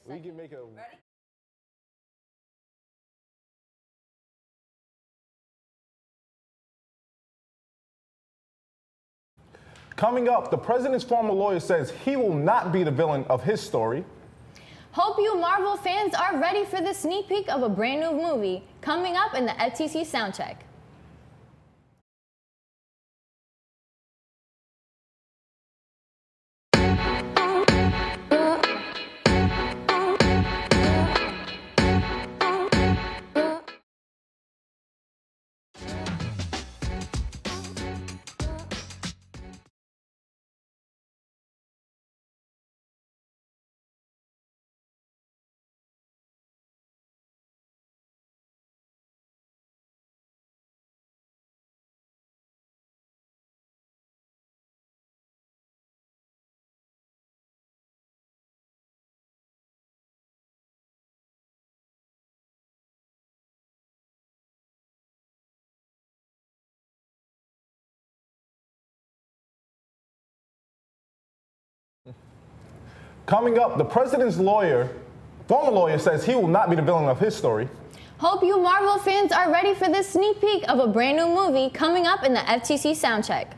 We can make a... Ready? Coming up, the president's former lawyer says he will not be the villain of his story. Hope you Marvel fans are ready for the sneak peek of a brand new movie coming up in the FTC Soundcheck. Coming up, the president's former lawyer says he will not be the villain of his story. Hope you Marvel fans are ready for this sneak peek of a brand new movie coming up in the FTC Soundcheck.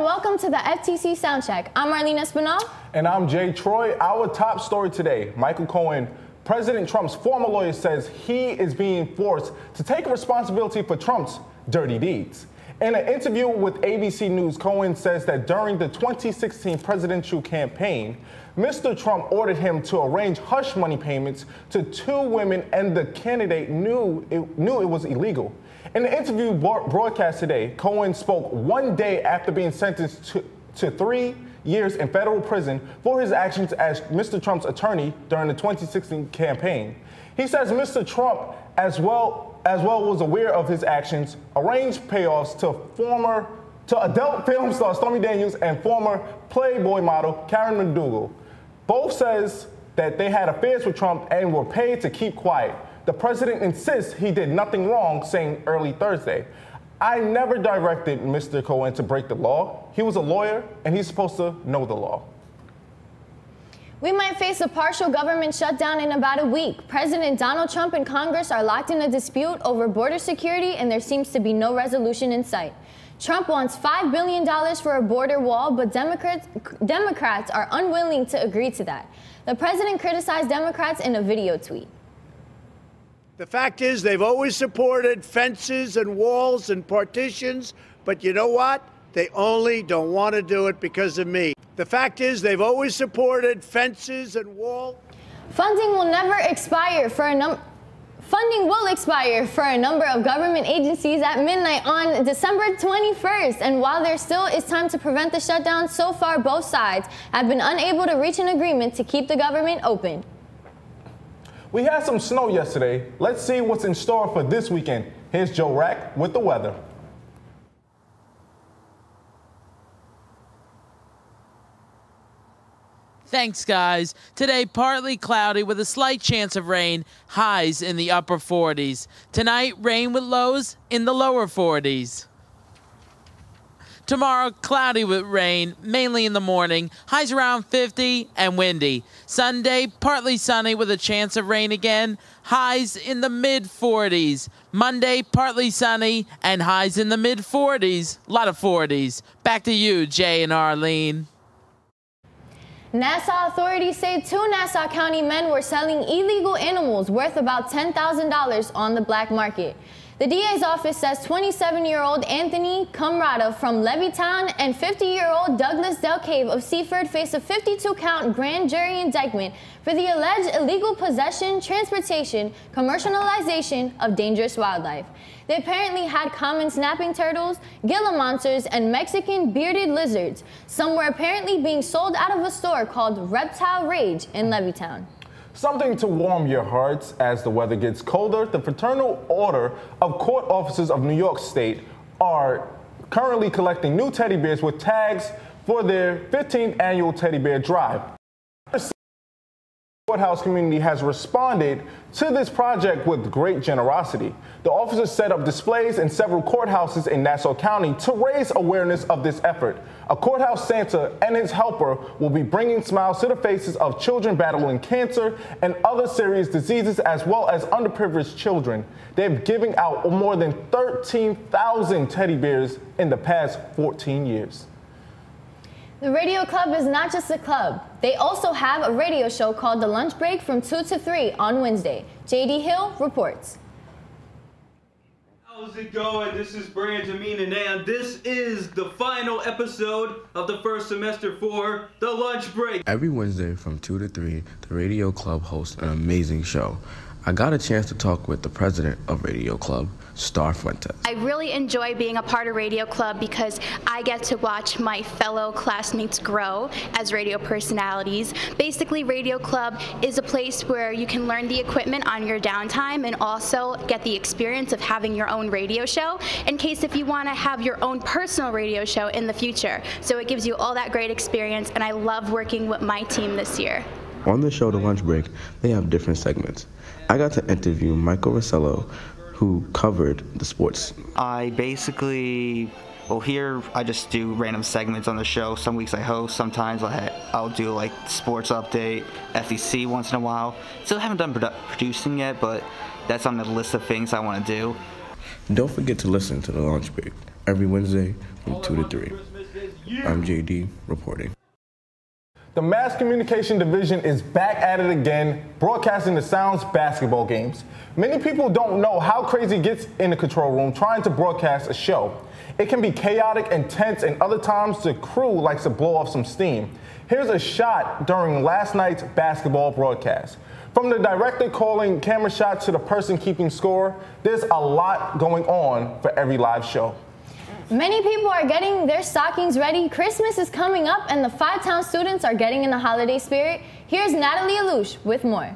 Welcome to the FTC Soundcheck. I'm Marlene Espinal. And I'm Jay Troy. Our top story today, Michael Cohen, President Trump's former lawyer, says he is being forced to take responsibility for Trump's dirty deeds. In an interview with ABC News, Cohen says that during the 2016 presidential campaign, Mr. Trump ordered him to arrange hush money payments to two women, and the candidate knew it was illegal. In the interview broadcast today, Cohen spoke one day after being sentenced to 3 years in federal prison for his actions as Mr. Trump's attorney during the 2016 campaign. He says Mr. Trump, as well was aware of his actions, arranged payoffs to adult film star Stormy Daniels and former Playboy model Karen McDougal. Both says that they had affairs with Trump and were paid to keep quiet. The president insists he did nothing wrong, saying early Thursday, "I never directed Mr. Cohen to break the law. He was a lawyer, and he's supposed to know the law." We might face a partial government shutdown in about a week. President Donald Trump and Congress are locked in a dispute over border security, and there seems to be no resolution in sight. Trump wants $5 billion for a border wall, but Democrats are unwilling to agree to that. The president criticized Democrats in a video tweet. The fact is, they've always supported fences and walls and partitions, but you know what? They only don't want to do it because of me. The fact is, they've always supported fences and walls. Funding will expire for a number of government agencies at midnight on December 21st. And while there still is time to prevent the shutdown, so far both sides have been unable to reach an agreement to keep the government open. We had some snow yesterday. Let's see what's in store for this weekend. Here's Joe Rack with the weather. Thanks, guys. Today, partly cloudy with a slight chance of rain, highs in the upper 40s. Tonight, rain with lows in the lower 40s. Tomorrow, cloudy with rain, mainly in the morning, highs around 50 and windy. Sunday, partly sunny with a chance of rain again, highs in the mid-40s. Monday, partly sunny and highs in the mid-40s, a lot of 40s. Back to you, Jay and Arlene. Nassau authorities say two Nassau County men were selling illegal animals worth about $10,000 on the black market. The DA's office says 27-year-old Anthony Cumrata from Levittown and 50-year-old Douglas Delcave of Seaford face a 52-count grand jury indictment for the alleged illegal possession, transportation, commercialization of dangerous wildlife. They apparently had common snapping turtles, Gila monsters, and Mexican bearded lizards. Some were apparently being sold out of a store called Reptile Rage in Levittown. Something to warm your hearts as the weather gets colder. The Fraternal Order of Court Officers of New York State are currently collecting new teddy bears with tags for their 15th annual teddy bear drive. The courthouse community has responded to this project with great generosity. The officers set up displays in several courthouses in Nassau County to raise awareness of this effort. A courthouse Santa and his helper will be bringing smiles to the faces of children battling cancer and other serious diseases, as well as underprivileged children. They've given out more than 13,000 teddy bears in the past 14 years. The Radio Club is not just a club. They also have a radio show called The Lunch Break from 2 to 3 on Wednesday. JD Hill reports. How's it going? This is Brandon and this is the final episode of the first semester for The Lunch Break. Every Wednesday from 2 to 3, the Radio Club hosts an amazing show. I got a chance to talk with the president of Radio Club, Star Fuentes. I really enjoy being a part of Radio Club because I get to watch my fellow classmates grow as radio personalities. Basically, Radio Club is a place where you can learn the equipment on your downtime and also get the experience of having your own radio show in case if you want to have your own personal radio show in the future. So it gives you all that great experience, and I love working with my team this year. On the show The Lunch Break, they have different segments. I got to interview Michael Rossello, who covered the sports. I basically, here I just do random segments on the show. Some weeks I host, sometimes I'll do like sports update, FEC once in a while. Still haven't done producing yet, but that's on the list of things I want to do. Don't forget to listen to The Lunch Break every Wednesday from 2 to 3. I'm JD reporting. The Mass Communication Division is back at it again, broadcasting the Sounds basketball games. Many people don't know how crazy it gets in the control room trying to broadcast a show. It can be chaotic and tense, and other times the crew likes to blow off some steam. Here's a shot during last night's basketball broadcast. From the director calling camera shots to the person keeping score, there's a lot going on for every live show. Many people are getting their stockings ready. Christmas is coming up and the Fivetowns students are getting in the holiday spirit. Here's Natalie Alouche with more.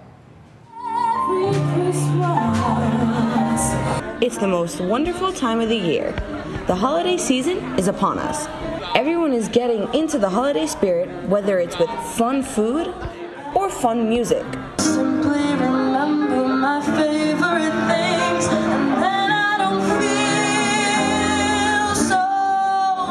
It's the most wonderful time of the year. The holiday season is upon us. Everyone is getting into the holiday spirit, whether it's with fun food or fun music. Simply remember my favorite things, and then I don't feel so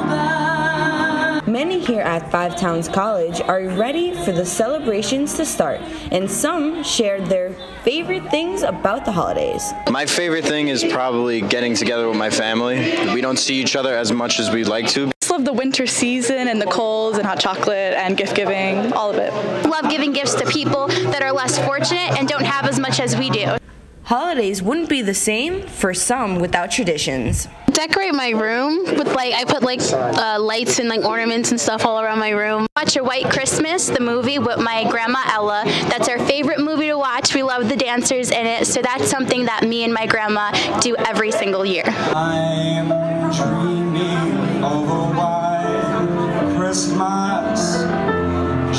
bad. Many here at Fivetowns College are ready for the celebrations to start, and some shared their favorite things about the holidays. My favorite thing is probably getting together with my family. We don't see each other as much as we'd like to. I just love the winter season and the colds and hot chocolate and gift giving, all of it. Love giving gifts to people that are less fortunate and don't have as much as we do. Holidays wouldn't be the same for some without traditions. Decorate my room with I put lights and ornaments and stuff all around my room. Watch A White Christmas, the movie with my grandma Ella. That's our favorite movie to watch. We love the dancers in it, so that's something that me and my grandma do every single year. I'm dreaming of a white Christmas,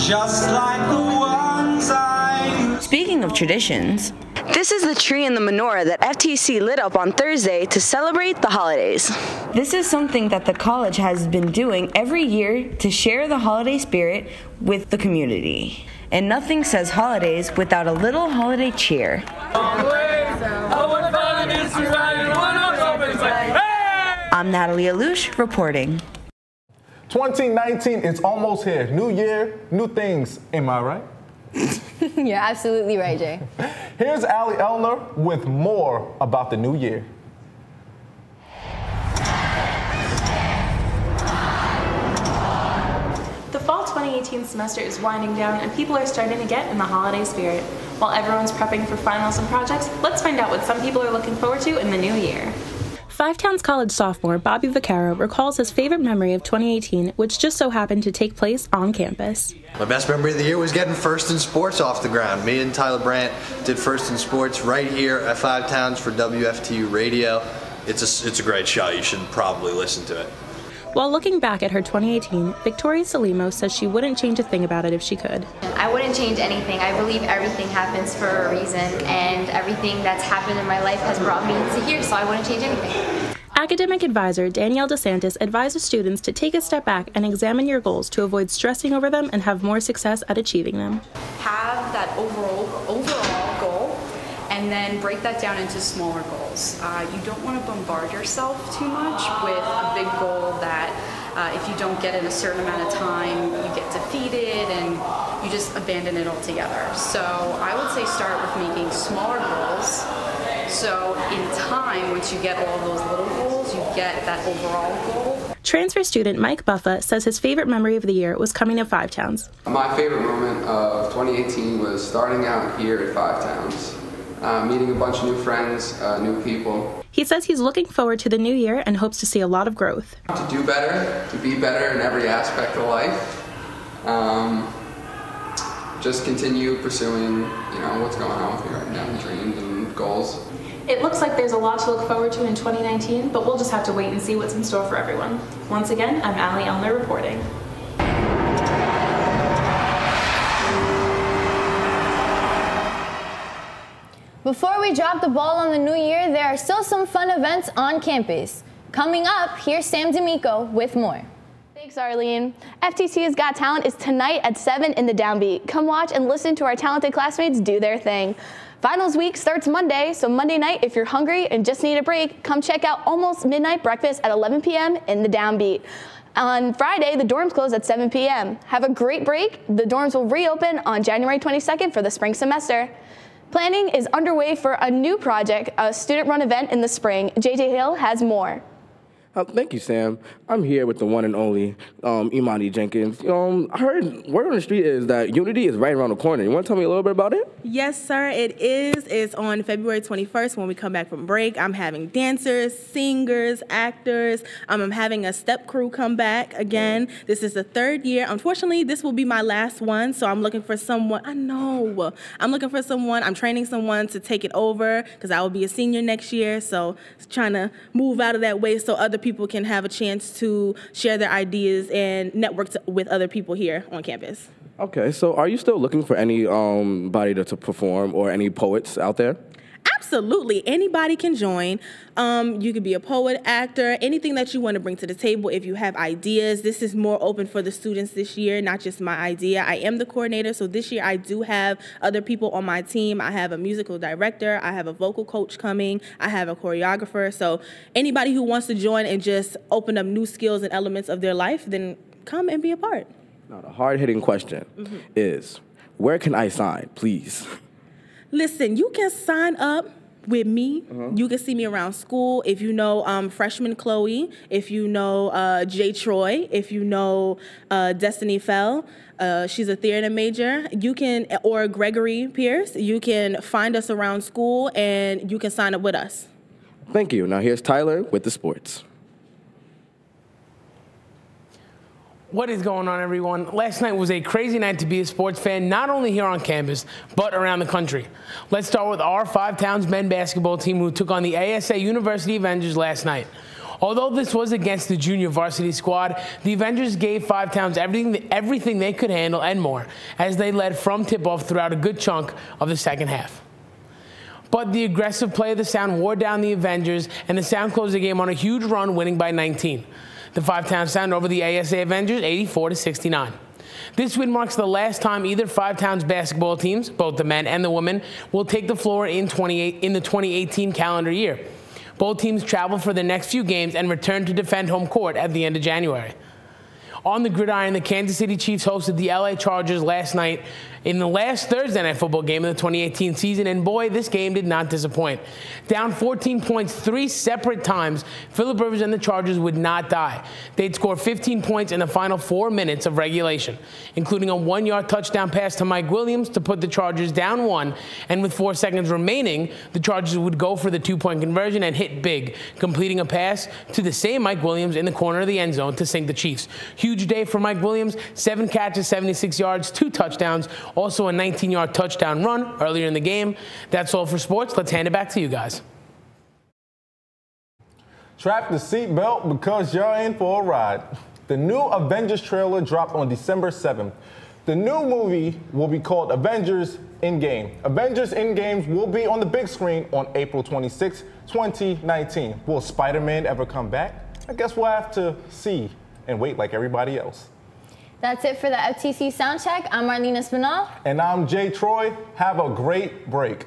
just like the ones I... Speaking of traditions, This is the tree and the menorah that FTC lit up on Thursday to celebrate the holidays. This is something that the college has been doing every year to share the holiday spirit with the community. And nothing says holidays without a little holiday cheer. I'm Natalie Alouche reporting. 2019 is almost here. New year, new things. Am I right? You're absolutely right, Jay. Here's Allie Elner with more about the new year. The fall 2018 semester is winding down and people are starting to get in the holiday spirit. While everyone's prepping for finals and projects, let's find out what some people are looking forward to in the new year. Fivetowns College sophomore Bobby Vaccaro recalls his favorite memory of 2018, which just so happened to take place on campus. My best memory of the year was getting first in sports off the ground. Me and Tyler Brandt did first in sports right here at Fivetowns for WFTU Radio. It's a great show. You should probably listen to it. While looking back at her 2018, Victoria Salimo says she wouldn't change a thing about it if she could. I wouldn't change anything. I believe everything happens for a reason, and everything that's happened in my life has brought me to here, so I wouldn't change anything. Academic advisor Danielle DeSantis advises students to take a step back and examine your goals to avoid stressing over them and have more success at achieving them. Have that overall goal, and then break that down into smaller goals. You don't want to bombard yourself too much with a big goal that if you don't get in a certain amount of time, you get defeated and you just abandon it altogether. So I would say start with making smaller goals. So in time, once you get all those little goals, you get that overall goal. Transfer student Mike Buffa says his favorite memory of the year was coming to Fivetowns. My favorite moment of 2018 was starting out here at Fivetowns. Meeting a bunch of new friends, new people. He says he's looking forward to the new year and hopes to see a lot of growth. To do better, to be better in every aspect of life. Just continue pursuing, what's going on with me right now, dreams and goals. It looks like there's a lot to look forward to in 2019, but we'll just have to wait and see what's in store for everyone. Once again, I'm Allie Elner reporting. Before we drop the ball on the new year, there are still some fun events on campus. Coming up, here's Sam D'Amico with more. Thanks, Arlene. FTC's Got Talent is tonight at 7 in the Downbeat. Come watch and listen to our talented classmates do their thing. Finals week starts Monday, so Monday night, if you're hungry and just need a break, come check out Almost Midnight Breakfast at 11 p.m. in the Downbeat. On Friday, the dorms close at 7 p.m. Have a great break. The dorms will reopen on January 22nd for the spring semester. Planning is underway for a new project, a student-run event in the spring. JJ Hill has more. Thank you, Sam. I'm here with the one and only Imani Jenkins. I heard word on the street is that Unity is right around the corner. You want to tell me a little bit about it? Yes, sir, it is. It's on February 21st when we come back from break. I'm having dancers, singers, actors. I'm having a step crew come back again. This is the third year. Unfortunately, this will be my last one, so I'm looking for someone. I know. I'm looking for someone. I'm training someone to take it over because I will be a senior next year, so trying to move out of that way so other people can have a chance to share their ideas and network with other people here on campus. Okay, so are you still looking for any body to perform or any poets out there? Absolutely. Anybody can join. You could be a poet, actor, anything that you want to bring to the table if you have ideas. This is more open for the students this year, not just my idea. I am the coordinator, so this year I do have other people on my team. I have a musical director. I have a vocal coach coming. I have a choreographer. So anybody who wants to join and just open up new skills and elements of their life, then come and be a part. Now, the hard-hitting question is, where can I sign, please? Listen, you can sign up with me. You can see me around school. If you know freshman Chloe, if you know Jay Troy, if you know Destiny Fell, she's a theater major. You can, or Gregory Pierce, you can find us around school and you can sign up with us. Thank you. Now here's Tyler with the sports. What is going on, everyone? Last night was a crazy night to be a sports fan, not only here on campus, but around the country. Let's start with our Fivetowns men basketball team who took on the ASA University Avengers last night. Although this was against the junior varsity squad, the Avengers gave Fivetowns everything they could handle and more, as they led from tip-off throughout a good chunk of the second half. But the aggressive play of the Sound wore down the Avengers, and the Sound closed the game on a huge run, winning by 19. The Fivetowns Sound over the ASA Avengers 84-69. This win marks the last time either Fivetowns basketball teams, both the men and the women, will take the floor in the 2018 calendar year. Both teams travel for the next few games and return to defend home court at the end of January. On the gridiron, the Kansas City Chiefs hosted the LA Chargers last night in the last Thursday night football game of the 2018 season, and boy, this game did not disappoint. Down 14 points 3 separate times, Phillip Rivers and the Chargers would not die. They'd score 15 points in the final 4 minutes of regulation, including a 1-yard touchdown pass to Mike Williams to put the Chargers down 1, and with 4 seconds remaining, the Chargers would go for the 2-point conversion and hit big, completing a pass to the same Mike Williams in the corner of the end zone to sink the Chiefs. Huge day for Mike Williams, 7 catches, 76 yards, 2 touchdowns, also a 19-yard touchdown run earlier in the game. That's all for sports. Let's hand it back to you guys. Strap the seatbelt because you're in for a ride. The new Avengers trailer dropped on December 7th. The new movie will be called Avengers Endgame. Avengers Endgame will be on the big screen on April 26, 2019. Will Spider-Man ever come back? I guess we'll have to see and wait like everybody else. That's it for the FTC Soundcheck. I'm Marlena Spinall. And I'm Jay Troy. Have a great break.